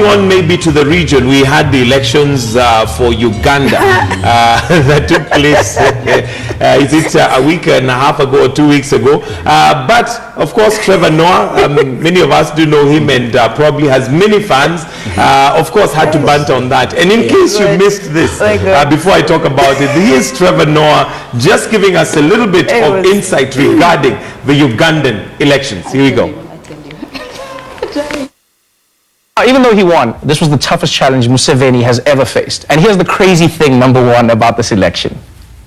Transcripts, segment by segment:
on maybe to the region, we had the elections for Uganda that took place, is it a week and a half ago or 2 weeks ago? But of course, Trevor Noah, many of us do know him and probably has many fans. Of course, had to banter on that. And in case you missed this, before I talk about it, here's Trevor Noah just giving us a little bit of insight regarding the Ugandan elections. Here we go. Even though he won, this was the toughest challenge Museveni has ever faced. And here's the crazy thing, number one, about this election.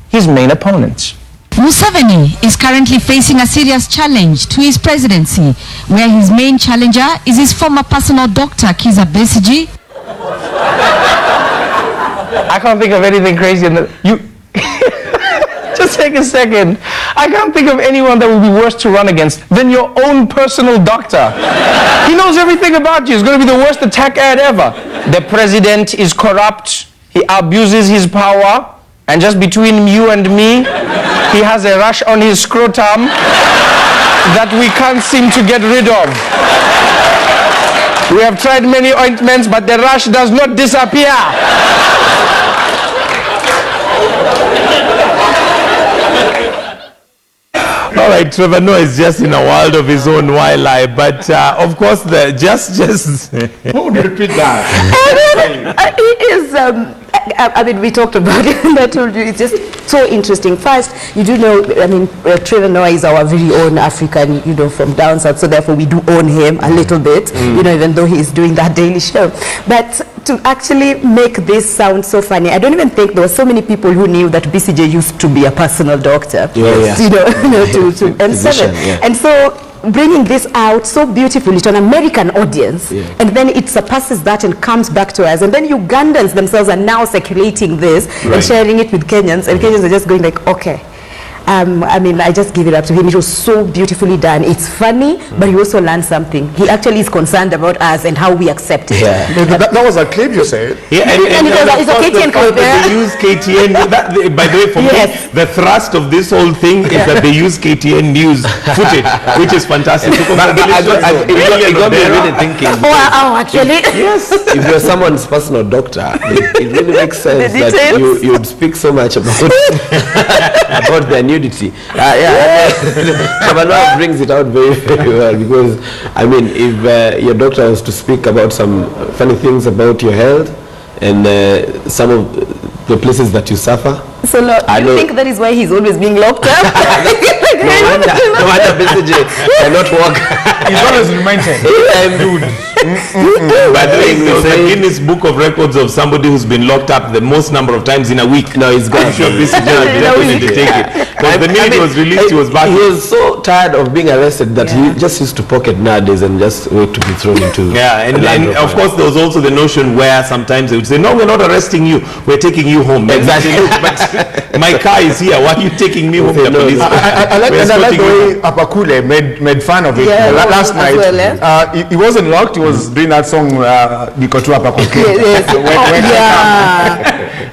His main opponents. Museveni is currently facing a serious challenge to his presidency, where his main challenger is his former personal doctor, Kizza Besigye. I can't think of anything crazy in the... Just take a second. I can't think of anyone that would be worse to run against than your own personal doctor. He knows everything about you. It's going to be the worst attack ad ever. The president is corrupt. He abuses his power. And just between you and me, he has a rash on his scrotum that we can't seem to get rid of. We have tried many ointments, but the rash does not disappear. All right, Trevor Noah is just in a world of his own wildlife, but of course, who would repeat that? He is. I mean, we talked about it, and I told you it's just so interesting. First, you do know, I mean, Trevor Noah is our very own African, you know, from down south, so therefore we do own him a little bit, you know, even though he is doing that daily show. But to actually make this sound so funny, I don't even think there were so many people who knew that Besigye used to be a personal doctor, you know, to M7. Yeah. And so bringing this out so beautifully to an American audience, and then it surpasses that and comes back to us, and then Ugandans themselves are now circulating this and sharing it with Kenyans, and Kenyans are just going like, okay. I mean, I just give it up to him. It was so beautifully done. It's funny, but he also learned something. He actually is concerned about us and how we accept it. Yeah. That was a clip, you said? Yeah, and it's a KTN clip. They use KTN. By the way, for me, the thrust of this whole thing is that they use KTN news footage, which is fantastic. It got me really thinking. Actually? Yes. If you're someone's personal doctor, it really makes sense that you'd speak so much about their nudity. Trevor Noah brings it out very, very well, because I mean, if your doctor was to speak about some funny things about your health and some of the places that you suffer. So you think that is why he's always being locked up? No wonder Besigye cannot walk. He's always reminded. By the way, there was a Guinness Book of Records of somebody who's been locked up the most number of times in a week. No, he's gone. I'm sure Besigye definitely take it. Because the minute it was released, he was back. He was so tired of being arrested that he just used to pocket nowadays and just wait to be thrown into. And of course there was also the notion where sometimes they would say, no, we're not arresting you, we're taking you home. Exactly. But my car is here, why are you taking me home? The police. I like the way Apakule made fun of it last night. Well, he wasn't locked, he was doing that song Nikotu Apakule.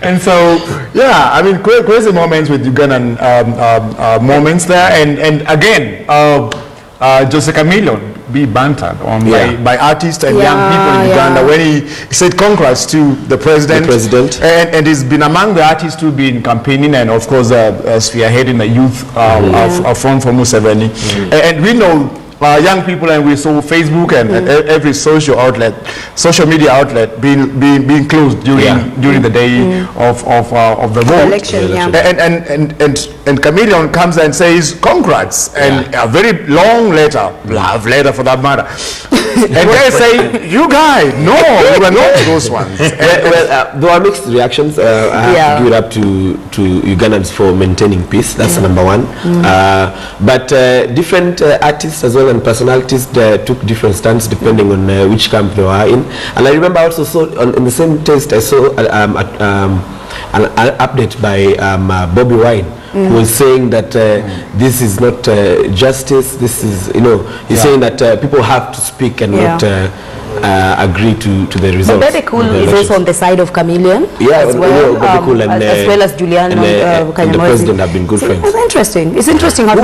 And so, yeah, I mean, crazy moments with Ugandan moments there, and again, Jose Chameleon be bantered on by artists and young people in Uganda when he said congrats to the president. And he's been among the artists who've been campaigning and of course spearheading the youth front for Museveni. And we know young people, and we saw Facebook and every social media outlet being closed during the day of the vote. Election, and Chameleon comes and says congrats, and a very long letter, love letter for that matter. And they say, you guys, no, we were not those ones. There are mixed reactions. I have to give it up to Ugandans for maintaining peace. That's number one. But different artists as well and personalities took different stands depending on which camp they were in. And I remember also in the same taste I saw an update by Bobby Wine, who was saying that this is not justice. This is, he's saying that people have to speak and not agree to the results. But Bebe Cool is also on the side of Chameleon as well, Bebe Cool and as well as Julian and the president have been good friends. It's interesting. It's interesting how